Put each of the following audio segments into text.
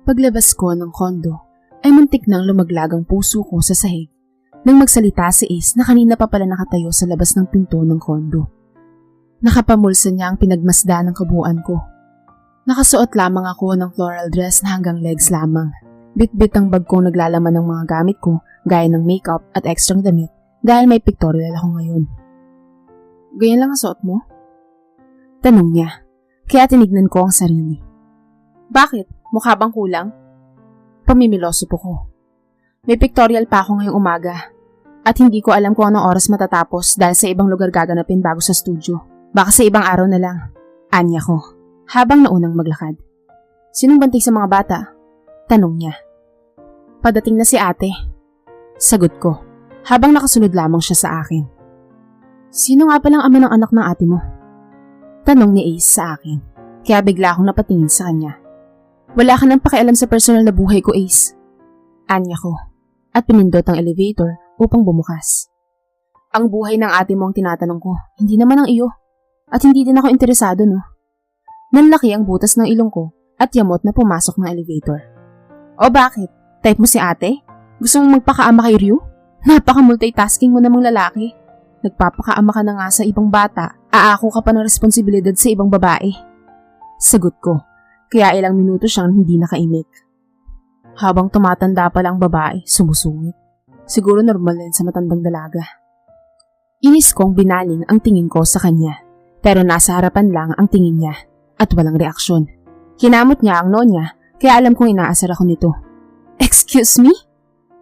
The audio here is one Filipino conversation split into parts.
Paglabas ko ng kondo, ay muntik nang lumaglag ang puso ko sa sahig nang magsalita si Ace na kanina pa pala nakatayo sa labas ng pinto ng kondo. Nakapamulsa niya ang pinagmasda ng kabuuan ko. Nakasuot lamang ako ng floral dress na hanggang legs lamang. Bit-bit ang bag kong naglalaman ng mga gamit ko gaya ng makeup at extrang damit dahil may pictorial ako ngayon. Ganyan lang ang suot mo? Tanong niya, kaya tinignan ko ang sarili. Bakit? Mukha bang kulang? Pamimiloso po ko. May pictorial pa ako ngayong umaga at hindi ko alam kung anong oras matatapos dahil sa ibang lugar gaganapin bago sa studio. Baka sa ibang araw na lang. Anya ko, habang naunang maglakad. Sinong banting sa mga bata? Tanong niya. Padating na si ate. Sagot ko, habang nakasunod lamang siya sa akin. Sino nga palang ama ng anak ng ate mo? Tanong ni Ace sa akin, kaya bigla akong napatingin sa kanya. Wala ka nang pakialam sa personal na buhay ko, Ace. Anya ko, at pinindot ang elevator upang bumukas. Ang buhay ng ate mo ang tinatanong ko, hindi naman ang iyo. At hindi din ako interesado, no? Nanlaki ang butas ng ilong ko at yamot na pumasok ng elevator. O bakit? Type mo si ate? Gusto mong magpakaama kay Ryu? Napaka-multitasking mo namang lalaki. Nagpapakaama ka na nga sa ibang bata, aako ka pa ng responsibilidad sa ibang babae. Sagot ko, kaya ilang minuto siyang hindi nakaimik. Habang tumatanda pa lang babae, sumusungit. Siguro normal din sa matandang dalaga. Inis kong binaling ang tingin ko sa kanya, pero nasa harapan lang ang tingin niya at walang reaksyon. Kinamot niya ang nonya, kaya alam kong inaasar ako nito. Excuse me?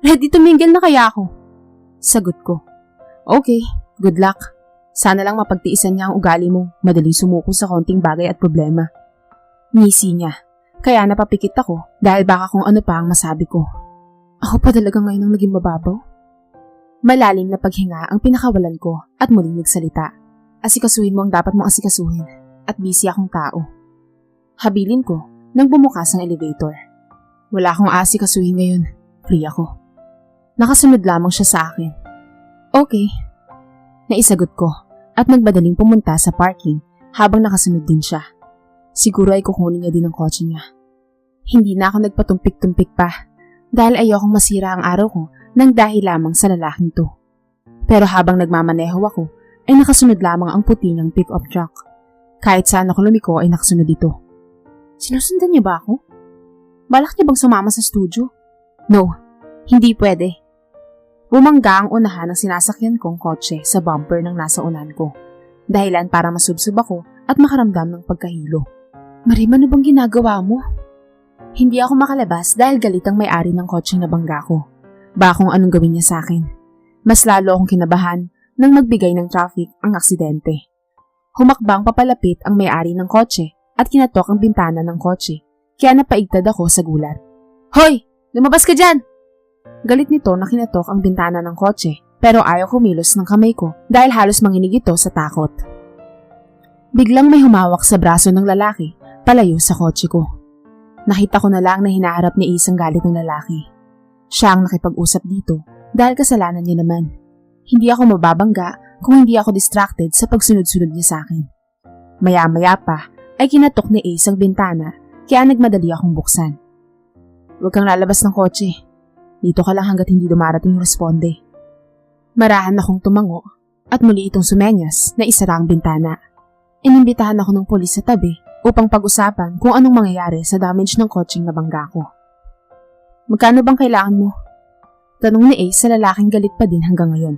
Ready to mingle na kaya ako? Sagot ko. Okay, good luck. Sana lang mapagtiisan niya ang ugali mo, madaling sumuko sa konting bagay at problema. Ngisi niya, kaya napapikit ako dahil baka kung ano pa ang masabi ko. Ako pa talaga ngayon ang naging mababaw? Malalim na paghinga ang pinakawalan ko at muling nagsalita. Asikasuhin mo ang dapat mong asikasuhin at busy akong tao. Habilin ko nang bumukas ang elevator. Wala akong asikasuhin ngayon, free ako. Nakasunod lamang siya sa akin. Okay. Naisagot ko at nagbadaling pumunta sa parking habang nakasunod din siya. Siguro ay kukunin niya din ang kotse niya. Hindi na ako nagpatumpik-tumpik pa dahil ayokong masira ang araw ko nang dahil lamang sa lalaking to. Pero habang nagmamaneho ako ay nakasunod lamang ang puti niyang pick-up truck. Kahit saan ako lumiko ay nakasunod ito. Sinusundan niya ba ako? Balak niya bang sumama sa studio? No, hindi pwede. Bumangga ang unahan ng sinasakyan kong kotse sa bumper ng nasa unahan ko. Dahilan para masubsob ako at makaramdam ng pagkahilo. Marima, ano bang ginagawa mo? Hindi ako makalabas dahil galit ang may-ari ng kotseng nabangga ko. Baka kung anong gawin niya sa akin. Mas lalo akong kinabahan nang magbigay ng traffic ang aksidente. Humakbang papalapit ang may-ari ng kotse at kinatok ang bintana ng kotse, kaya napaigtad ako sa gulat. Hoy! Lumabas ka dyan! Galit nito na kinatok ang bintana ng kotse, pero ayaw kumilos ng kamay ko dahil halos manginig ito sa takot. Biglang may humawak sa braso ng lalaki, palayo sa kotse ko. Nakita ko na lang na hinaharap ni Ace ang galit ng lalaki. Siya ang nakipag-usap dito dahil kasalanan niya naman. Hindi ako mababangga kung hindi ako distracted sa pagsunod-sunod niya sa akin. Maya-maya pa ay kinatok ni Ace ang bintana kaya nagmadali akong buksan. Huwag kang lalabas ng kotse. Dito ka lang hanggat hindi dumarating yung responde. Marahan akong tumango at muli itong sumenyas na isara ang bintana. Inimbitahan ako ng pulis sa tabi upang pag-usapan kung anong mangyayari sa damage ng kotseng nabangga ko. Magkano bang kailangan mo? Tanong ni Ace sa lalaking galit pa din hanggang ngayon.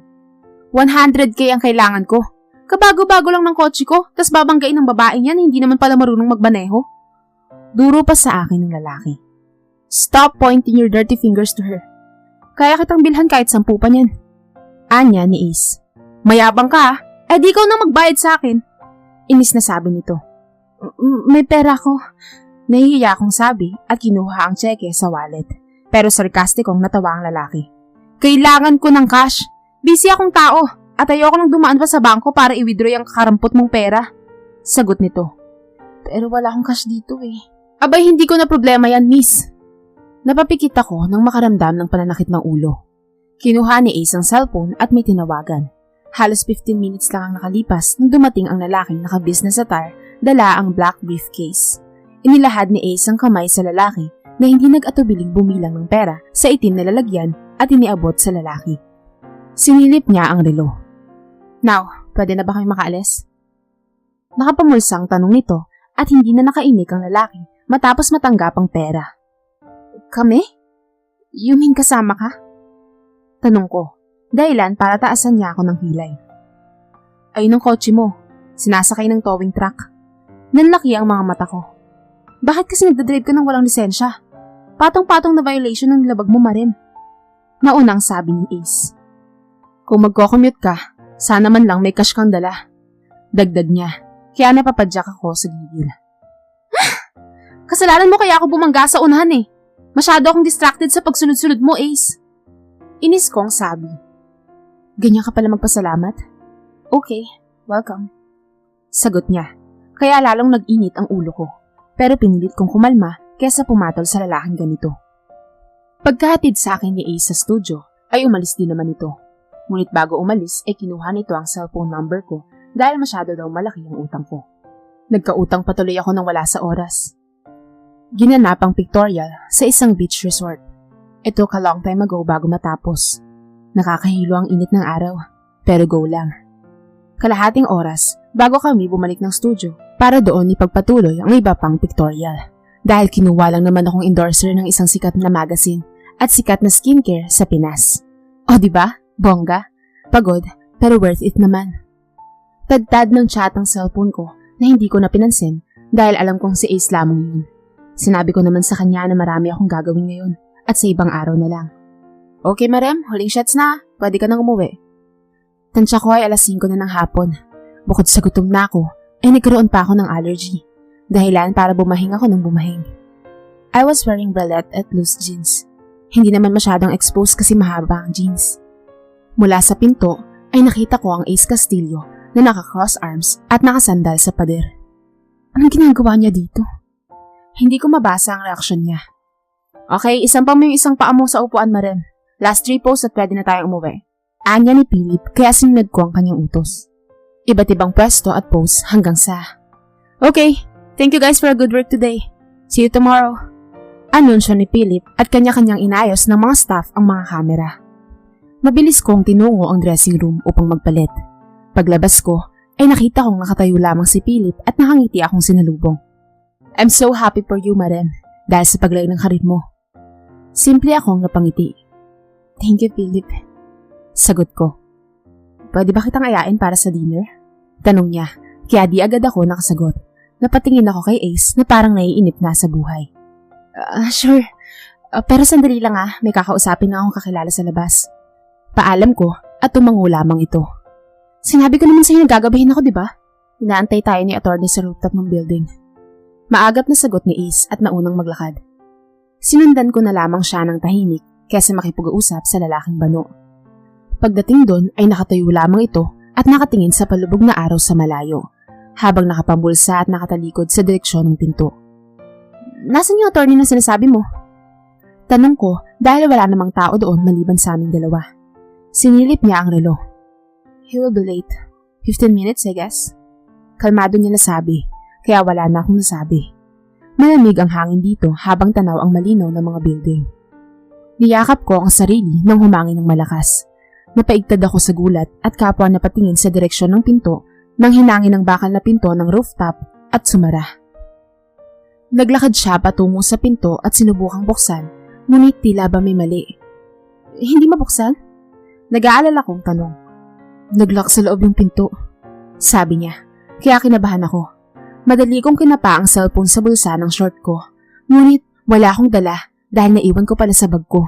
100k ang kailangan ko. Kabago-bago lang ng kotse ko, tas babanggain ng babaeng yan, hindi naman pala marunong magbaneho. Duro pa sa akin ng lalaki. Stop pointing your dirty fingers to her. Kaya kitang bilhan kahit 10 pa niyan. Anya ni Ace. Mayabang ka, di ikaw na magbayad sa akin. Inis na sabi nito. May pera ko. Nahihiya akong sabi at kinuha ang tseke sa wallet. Pero sarkastikong natawa ang lalaki. Kailangan ko ng cash. Busy akong tao at ayoko nang dumaan pa sa bangko para i-withdraw yung kakarampot mong pera. Sagot nito. Pero wala akong cash dito eh. Abay, hindi ko na problema yan, miss. Napapikit ako nang makaramdam ng pananakit ng ulo. Kinuha ni Ace ang cellphone at may tinawagan. Halos 15 minutes lang ang nakalipas nang dumating ang lalaking naka-business attire, dala ang black briefcase. Inilahad ni Ace ang kamay sa lalaki na hindi nag-atubiling bumilang ng pera sa itim na lalagyan at iniabot sa lalaki. Sinilip niya ang relo. Now, pwede na ba kami makaalis? Nakapamulsang tanong nito at hindi na nakainik ang lalaki matapos matanggap ang pera. Kami? You mean kasama ka? Tanong ko, dahilan para taasan niya ako ng hilay. Ayun ang kotse mo, sinasakay ng towing truck. Nanlaki ang mga mata ko. Bakit kasi nagdadrive ka ng walang lisensya? Patong-patong na violation ng labag mo, Marem. Naunang sabi ni Ace. Kung magko-commute ka, sana man lang may cash kang dala. Dagdag niya, kaya napapadyak ako sa gigil. Kasalanan mo kaya ako bumangga sa unahan eh. Masyado akong distracted sa pagsunod-sunod mo, Ace. Inis kong sabi. Ganyan ka pala magpasalamat? Okay, welcome. Sagot niya, kaya lalong nag-init ang ulo ko. Pero pinilit kong kumalma kesa pumatol sa lalaking ganito. Pagkahatid sa akin ni Ace sa studio, ay umalis din naman ito. Ngunit bago umalis ay kinuha nito ang cellphone number ko dahil masyado daw malaki ang utang ko. Nagkautang patuloy ako ng wala sa oras. Ginanap ang pictorial sa isang beach resort. It took a long time ago bago matapos. Nakakahilo ang init ng araw, pero go lang. Kalahating oras bago kami bumalik ng studio para doon ipagpatuloy ang iba pang pictorial. Dahil kinuha lang naman akong endorser ng isang sikat na magazine at sikat na skincare sa Pinas. O diba? Bongga? Pagod, pero worth it naman. Tadtad ng chat ang cellphone ko na hindi ko na pinansin dahil alam kong si Ace lamang yun. Sinabi ko naman sa kanya na marami akong gagawin ngayon at sa ibang araw na lang. Okay, Marem, huling shots na. Pwede ka nang umuwi. Tansya ko ay alas 5 na ng hapon. Bukod sa gutom na ako, ay nagkaroon pa ako ng allergy. Dahilan para bumahing ako ng bumahing. I was wearing bralette at loose jeans. Hindi naman masyadong exposed kasi mahaba ang jeans. Mula sa pinto ay nakita ko ang Ace Castillo na naka-cross arms at nakasandal sa pader. Anong ginagawa niya dito? Hindi ko mabasa ang reaksyon niya. Okay, isampang mo yung isang paa mo sa upuan, Marem. Last 3 posts at pwede na tayong umuwi. Anya ni Philip kaya sinunod ko ang kanyang utos. Iba't ibang pwesto at pose hanggang sa... Okay, thank you guys for a good work today. See you tomorrow. Anunsyo ni Philip at kanya-kanyang inayos ng mga staff ang mga kamera. Mabilis kong tinungo ang dressing room upang magpalit. Paglabas ko, ay nakita kong nakatayo lamang si Philip at nakangiti akong sinalubong. I'm so happy for you, Marem, dahil sa paglay ng karir mo. Simple akong napangiti. Thank you, Philip. Sagot ko. Pwede ba kitang ayain para sa dinner? Tanong niya, kaya di agad ako nakasagot. Napatingin ako kay Ace na parang naiinip na sa buhay. Sure. Pero sandali lang may kakausapin na akong kakilala sa labas. Paalam ko at tumango lamang ito. Sinabi ko naman sa'yo na gagabahin ako, di ba? Inaantay tayo ni attorney sa rooftop ng building. Maagap na sagot ni Ace at naunang maglakad. Sinundan ko na lamang siya ng tahimik kaysa makipag-uusap sa lalaking bano. Pagdating doon ay nakatayo lamang ito at nakatingin sa palubog na araw sa malayo, habang nakapambulsa at nakatalikod sa direksyon ng pinto. Nasaan yung attorney na sinasabi mo? Tanong ko dahil wala namang tao doon maliban sa aming dalawa. Sinilip niya ang relo. He will be late. 15 minutes, I guess. Kalmado niya nasabi, kaya wala na akong nasabi. Malamig ang hangin dito habang tanaw ang malinaw ng mga building. Niyakap ko ang sarili nang humangin ng malakas. Napaigtad ako sa gulat at kapwa napatingin sa direksyon ng pinto nang hinangin ang bakal na pinto ng rooftop at sumara. Naglakad siya patungo sa pinto at sinubukang buksan, ngunit tila ba may mali. Hindi mabuksan? Nag-aalala kong tanong. Naglock sa loob yung pinto, sabi niya, kaya kinabahan ako. Madali kong kinapa ang cellphone sa bulsa ng short ko, ngunit wala akong dala dahil naiwan ko pala sa bag ko.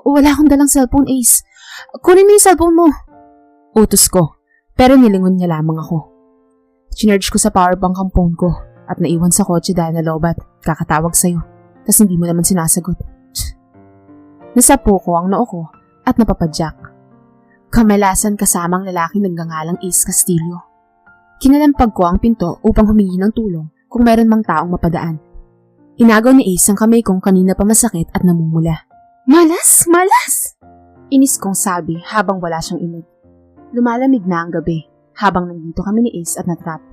Wala akong dalang cellphone, Ace. Kunin mo yung cellphone mo. Utos ko, pero nilingon niya lamang ako. Chinerge ko sa powerbank ang phone ko at naiwan sa kotse dahil nalobat. Kakatawag sa'yo, tas hindi mo naman sinasagot. Nasapo ko ang noo ko at napapadyak. Kamalasan kasamang lalaking nagngangalang Ace Castillo. Kinalampag ko ang pinto upang humingi ng tulong kung meron mang taong mapadaan. Inagaw ni Ace ang kamay kong kanina pa masakit at namumula. Malas! Malas! Inis kong sabi habang wala siyang inig. Lumalamig na ang gabi habang nandito kami ni Ace at natrap.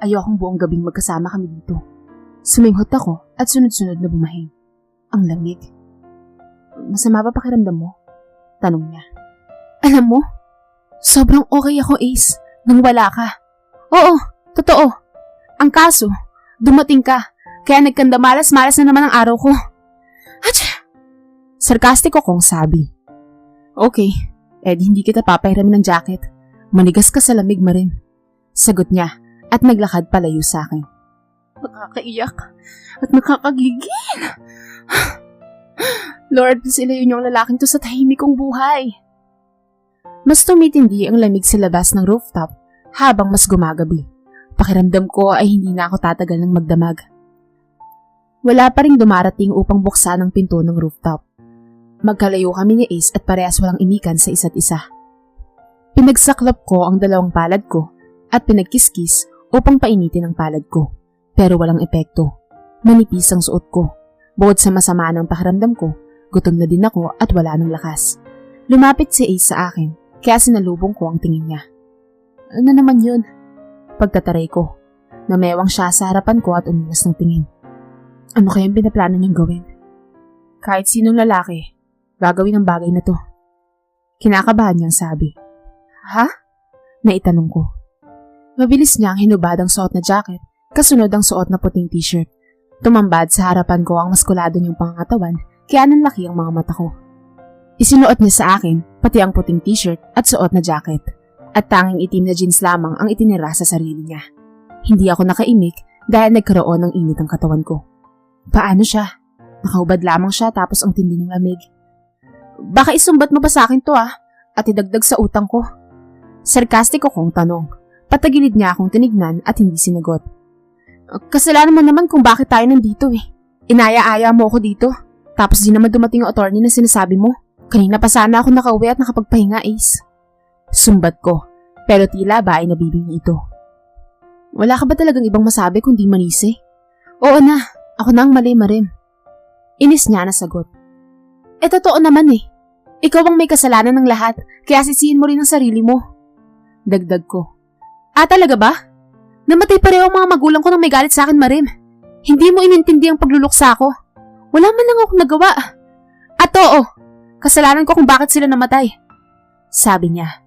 Ayokong buong gabing magkasama kami dito. Suminghot ako at sunod-sunod na bumahing. Ang lamig. Masama ba pakiramdam mo? Tanong niya. Alam mo, sobrang okay ako, Ace, nang wala ka. Oo, totoo. Ang kaso, dumating ka, kaya nagkandamalas-malas na naman ang araw ko. Atcha! Sarkastiko kong sabi. Okay, hindi kita papahiramin ng jacket. Manigas ka sa lamig ma rin. Sagot niya at naglakad palayo sa akin. Nakakaiyak at nakakagigil. Lord, sila yun yung lalaking to sa tahimik kong buhay. Mas tumitindi ang lamig sa labas ng rooftop habang mas gumagabi. Pakiramdam ko ay hindi na ako tatagal ng magdamag. Wala pa ring dumarating upang buksan ang pinto ng rooftop. Magkalayo kami ni Ace at parehas walang imikan sa isa't isa. Pinagsaklap ko ang dalawang palad ko at pinagkiskis upang painitin ang palad ko. Pero walang epekto. Manipis ang suot ko. Bukod sa masama ng pakiramdam ko, gutom na din ako at wala ng lakas. Lumapit si Ace sa akin, kaya sinalubong ko ang tingin niya. Ano naman yun? Pagtataray ko. Namewang siya sa harapan ko at umiwas ng tingin. Ano kayang pinaplano niyang gawin? Kahit sinong lalaki, gagawin ang bagay na to. Kinakabahan niyang sabi. Ha? Naitanong ko. Mabilis niyang hinubad ang suot na jacket, kasunod ang suot na puting t-shirt. Tumambad sa harapan ko ang maskulado niyang pangangatawan, kaya nanlaki ang mga mata ko. Isinuot niya sa akin, pati ang puting t-shirt at suot na jacket. At tanging itim na jeans lamang ang itinira sa sarili niya. Hindi ako nakaimik dahil nagkaroon ng init ang katawan ko. Paano siya? Nakaubad lamang siya tapos ang tindi ng lamig. Baka isumbat mo pa sa akin to at idagdag sa utang ko. Sarkastiko kong tanong. Patagilid niya akong tinignan at hindi sinagot. Kasalanan mo naman kung bakit tayo nandito Inaya-aya mo ako dito. Tapos di naman dumating ang attorney na sinasabi mo. Kanina pa sana ako nakauwi at nakapagpahinga, Ace. Sumbat ko, pero tila ba ay nabibingi ito. Wala ka ba talagang ibang masabi kundi manisi? Oo na, ako na ang mali marim. Inis niya na sagot. Totoo naman Ikaw ang may kasalanan ng lahat, kaya sisihin mo rin ang sarili mo. Dagdag ko. Talaga ba? Namatay pareho ang mga magulang ko nang may galit sa akin, Marim. Hindi mo inintindi ang pagluluksa ko. Wala man lang akong nagawa. At oo, kasalanan ko kung bakit sila namatay. Sabi niya.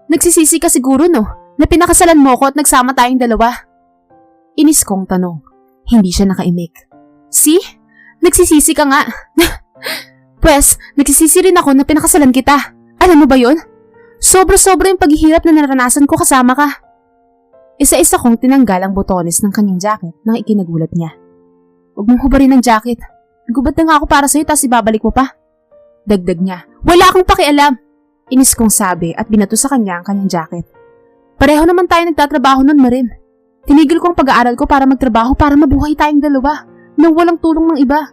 Nagsisisi ka siguro na pinakasalan mo ko at nagsama tayong dalawa. Inis kong tanong. Hindi siya nakaimik. See? Nagsisisi ka nga. Pwes, nagsisisi rin ako na pinakasalan kita. Alam mo ba yun? Sobra-sobra yung paghihirap na naranasan ko kasama ka. Isa-isa kong tinanggal ang botones ng kanyang jacket nang ikinagulat niya. Huwag mong hubarin ang jacket. Nagubad na nga ako para sa'yo tapos ibabalik mo pa. Dagdag niya. Wala akong pakialam. Inis kong sabi at binato sa kanya ang kanyang jacket. Pareho naman tayo nagtatrabaho nun, Marim. Tinigil ko ang pag-aaral ko para magtrabaho para mabuhay tayong dalawa nang walang tulong ng iba.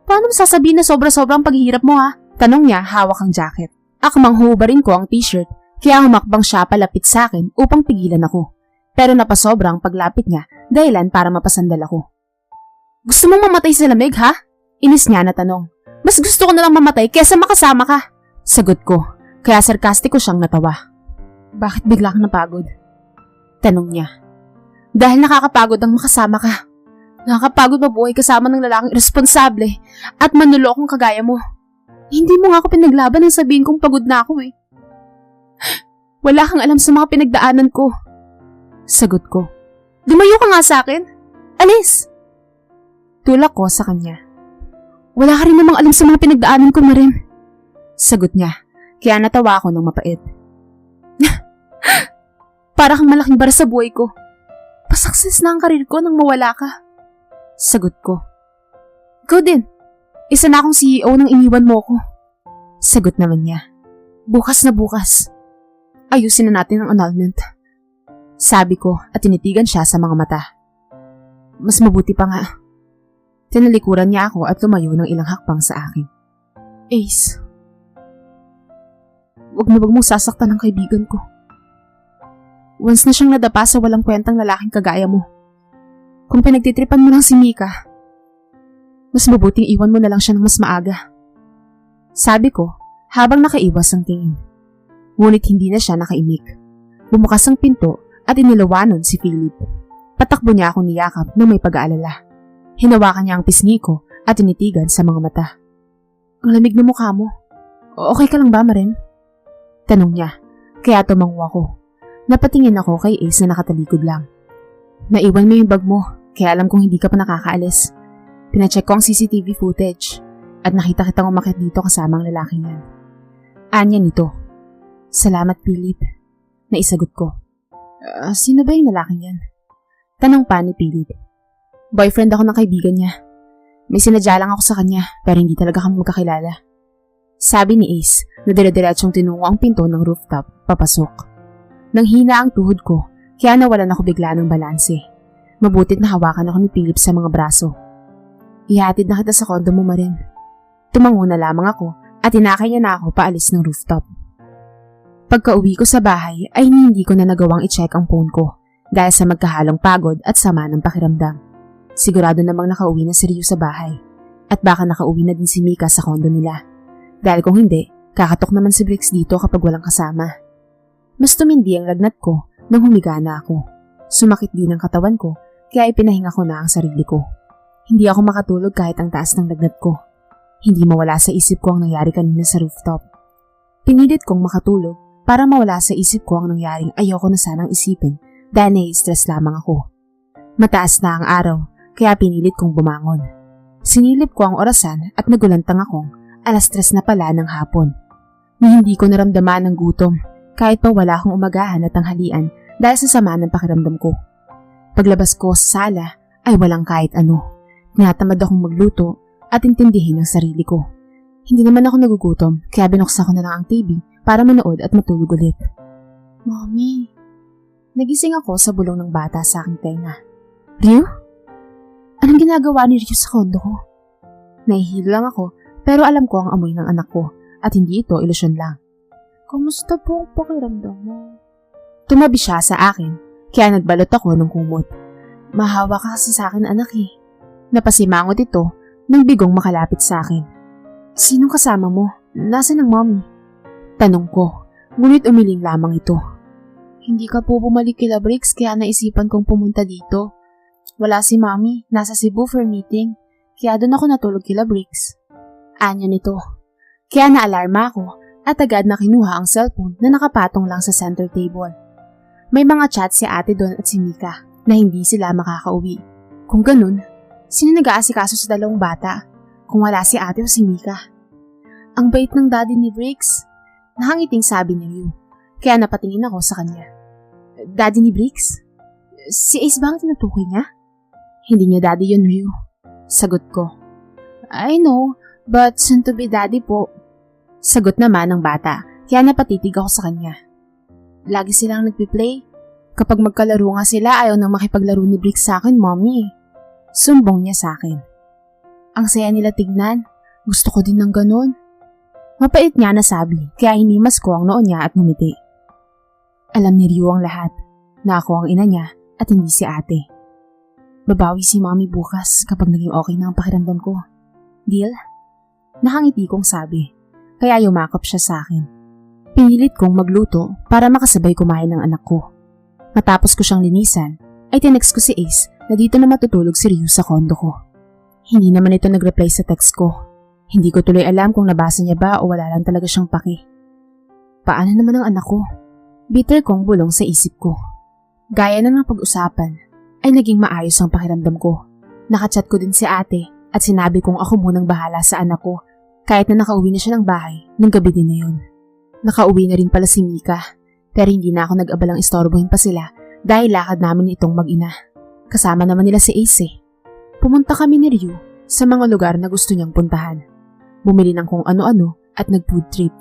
Paano mo sasabihin na sobra-sobrang paghihirap mo Tanong niya hawak ang jacket. Akmang hubarin ko ang t-shirt kaya humakbang siya palapit sa akin upang pigilan ako. Pero napasobra ang paglapit niya dahilan para mapasandal ako. Gusto mong mamatay sa lamig Inis niya na tanong. Mas gusto ko na lang mamatay kaysa makasama ka. Sagot ko, kaya sarkastiko siyang natawa. Bakit bigla kang napagod? Tanong niya. Dahil nakakapagod ang makasama ka. Nakakapagod mabuhay kasama ng lalaking irresponsable at manlolokong kagaya mo. Hindi mo nga ako pinaglaban nang sabihin kong pagod na ako Wala kang alam sa mga pinagdaanan ko. Sagot ko. Lumayo ka nga sa akin. Alis! Tulak ko sa kanya. Wala ka rin namang alam sa mga pinagdaanan ko, Marim. Sagot niya, kaya natawa ako ng mapait. Para kang malaking bara sa buhay ko. Pasakses na ang karir ko nang mawala ka. Sagot ko. Ikaw din. Isa na akong CEO nang iniwan mo ko. Sagot naman niya. Bukas na bukas. Ayusin na natin ang annulment. Sabi ko at tinitigan siya sa mga mata. Mas mabuti pa nga. Tinalikuran niya ako at lumayo ng ilang hakbang sa akin. Ace. Wag mong sasaktan ang kaibigan ko. Once na siyang nadapa sa walang kwentang lalaking kagaya mo. Kung pinagtitripan mo lang si Mika, mas mabuting iwan mo na lang siya ng mas maaga. Sabi ko habang nakaiwas ang tingin. Ngunit hindi na siya nakaimik. Bumukas ang pinto at inilawanan si Philip. Patakbo niya akong niyakap na may pag-aalala. Hinawakan niya ang pisngi ko at tinitigan sa mga mata. Ang lamig ng mukha mo. Okay ka lang ba, Maren? Tanong niya, kaya tumango ako. Napatingin ako kay Ace na nakatalikod lang. Naiwan mo yung bag mo, kaya alam kong hindi ka pa nakakaalis. Pinacheck ko ang CCTV footage at nakita kitang umakyat dito kasama ang lalaking yan. Anya nito. Salamat, Philip. Naisagot ko. Sino ba yung lalaking yan? Tanong pa ni Philip. Boyfriend ako ng kaibigan niya. May sinadya lang ako sa kanya pero hindi talaga kami magkakilala. Sabi ni Ace na dire-diretsyong tinungo ang pinto ng rooftop papasok. Nang hina ang tuhod ko kaya nawalan ako bigla ng balanse. Mabutit na hawakan ako ni Philip sa mga braso. Ihatid na kita sa kondo mo, Maren. Tumango na lamang ako at inakay niya na ako paalis ng rooftop. Pagka-uwi ko sa bahay ay hindi ko na nagawang i-check ang phone ko dahil sa magkahalong pagod at sama ng pakiramdam. Sigurado namang nakauwi na si Ryu sa bahay at baka nakauwi na din si Mika sa kondo nila. Dahil kung hindi, kakatok naman si Briggs dito kapag walang kasama. Mas tumindi ang lagnat ko nang humiga na ako. Sumakit din ang katawan ko kaya ipinahinga ko na ang sarili ko. Hindi ako makatulog kahit ang taas ng lagnat ko. Hindi mawala sa isip ko ang nangyari kanina sa rooftop. Pinilit kong makatulog para mawala sa isip ko ang nangyaring ayoko na sanang isipin dahil nai-stress lamang ako. Mataas na ang araw kaya pinilit kong bumangon. Sinilip ko ang orasan at nagulantang akong 3:00 na pala ng hapon. Hindi ko naramdaman ng gutom kahit pa wala akong umagahan at tanghalian dahil sa sama ng pakiramdam ko. Paglabas ko sa sala ay walang kahit ano. Tinatamad akong magluto at intindihin ang sarili ko. Hindi naman ako nagugutom kaya binuksan ko na lang ang TV para manood at matulog ulit. Mommy, nagising ako sa bulong ng bata sa aking tenga. Ryu? Anong ginagawa ni Ryu sa kondo ko? Nahihilo lang ako pero alam ko ang amoy ng anak ko at hindi ito ilusyon lang. Kamusta po ang pakiramdam mo? Tumabi siya sa akin kaya nagbalot ako ng kumot. Mahawa ka kasi sa akin, anak eh. Napasimangot ito nang bigong makalapit sa akin. Sinong kasama mo? Nasaan ang mommy? Tanong ko, ngunit umiling lamang ito. Hindi ka po bumalik kila Briggs kaya naisipan kong pumunta dito. Wala si mommy, nasa Cebu for meeting, kaya doon ako natulog kila Briggs. Anya nito. Kaya naalarma ako at agad na kinuha ang cellphone na nakapatong lang sa center table. May mga chat si ate doon at si Mika na hindi sila makakauwi. Kung ganun, sino nag-aasikaso sa dalawang bata kung wala si ate o si Mika? Ang bait ng daddy ni Briggs. Nakangiting sabi ni Ryu, kaya napatingin ako sa kanya. Daddy ni Briggs? Si Ace ba ang tinutukoy niya? Hindi niya daddy yun, Ryu. Sagot ko. I know, but soon to be daddy po. Sagot naman ng bata, kaya napatitig ako sa kanya. Lagi silang nagpiplay. Kapag magkalaro nga sila, ayaw nang makipaglaro ni Briggs sa akin, mommy. Sumbong niya sa akin. Ang saya nila tignan. Gusto ko din ng ganun. Mapait niya na sabi, kaya hinimas ko ang noo niya at ngumiti. Alam ni Ryu ang lahat, na ako ang ina niya at hindi si ate. Babawi si mommy bukas kapag naging okay na ang pakiramdam ko. Deal? Nakangiti kong sabi, kaya yumakap siya sa akin. Pinilit kong magluto para makasabay kumain ng anak ko. Matapos ko siyang linisan, ay tinext ko si Ace na dito na matutulog si Ryu sa kondo ko. Hindi naman ito nag-reply sa text ko. Hindi ko tuloy alam kung nabasa niya ba o wala lang talaga siyang paki. Paano naman ang anak ko? Bitter kong bulong sa isip ko. Gaya na ng pag-usapan, ay naging maayos ang pakiramdam ko. Nakachat ko din si ate at sinabi kong ako munang bahala sa anak ko kahit na nakauwi na siya ng bahay ng gabi din na yun. Nakauwi na rin pala si Mika pero hindi na ako nag-abalang istorbohin pa sila dahil lakad namin itong mag-ina. Kasama naman nila si Ace. Pumunta kami ni Ryu sa mga lugar na gusto niyang puntahan. Bumili ng kung ano-ano at nag-food trip.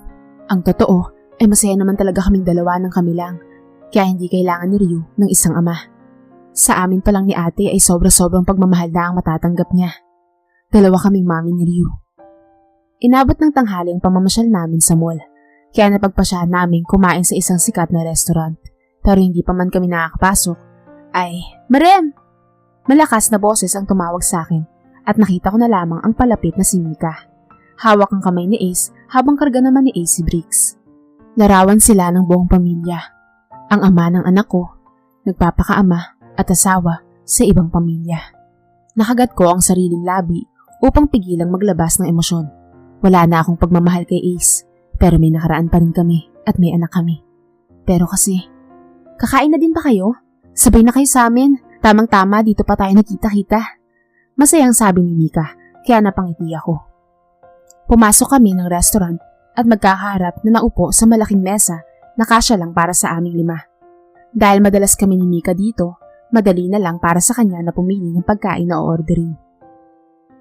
Ang totoo ay masaya naman talaga kaming dalawa ng kami lang kaya hindi kailangan ni Ryu ng isang ama. Sa amin pa lang ni ate ay sobra-sobrang pagmamahal na ang matatanggap niya. Dalawa kaming mami ni Ryu. Inabot ng tanghali ang pamamasyal namin sa mall, kaya napagpasyahan namin kumain sa isang sikat na restaurant. Pero hindi pa man kami nakakapasok, ay, Marem! Malakas na boses ang tumawag sa akin at nakita ko na lamang ang palapit na si Mika. Hawak ang kamay ni Ace habang karga naman ni Ace si Briggs. Larawan sila ng buong pamilya. Ang ama ng anak ko, nagpapakaama at asawa sa ibang pamilya. Nakagat ko ang sariling labi upang pigilang maglabas ng emosyon. Wala na akong pagmamahal kay Ace, pero may nakaraan pa rin kami at may anak kami. Pero kasi, kakain na din ba kayo? Sabay na kayo sa amin. Tamang-tama, dito pa tayo nakita-kita. Masayang sabi ni Mika, kaya napangiti ako. Pumasok kami ng restaurant at magkakaharap na naupo sa malaking mesa na kasya lang para sa aming 5. Dahil madalas kami ni Mika dito, madali na lang para sa kanya na pumili ng pagkain na o-orderin.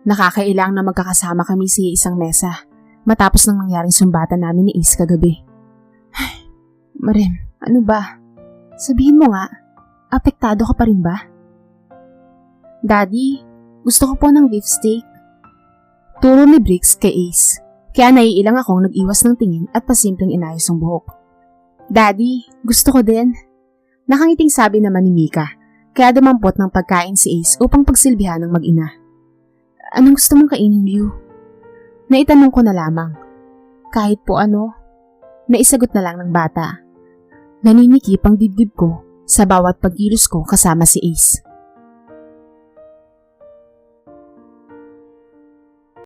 Nakakailang na magkakasama kami sa isang mesa matapos ng nangyaring sumbatan namin ni Ace kagabi. Marem, ano ba? Sabihin mo nga, apektado ka pa rin ba? Daddy, gusto ko po ng beef steak. Turo ni Briggs kay Ace, kaya naiilang akong nag-iwas ng tingin at pasimpleng inayos ang buhok. Daddy, gusto ko din. Nakangiting sabi naman ni Mika, kaya dumampot ng pagkain si Ace upang pagsilbihan ng mag-ina. Anong gusto mong kainin, View? Naitanong ko na lamang. Kahit po ano, naisagot na lang ng bata. Naninikip ang dibdib ko sa bawat pagkilos ko kasama si Ace.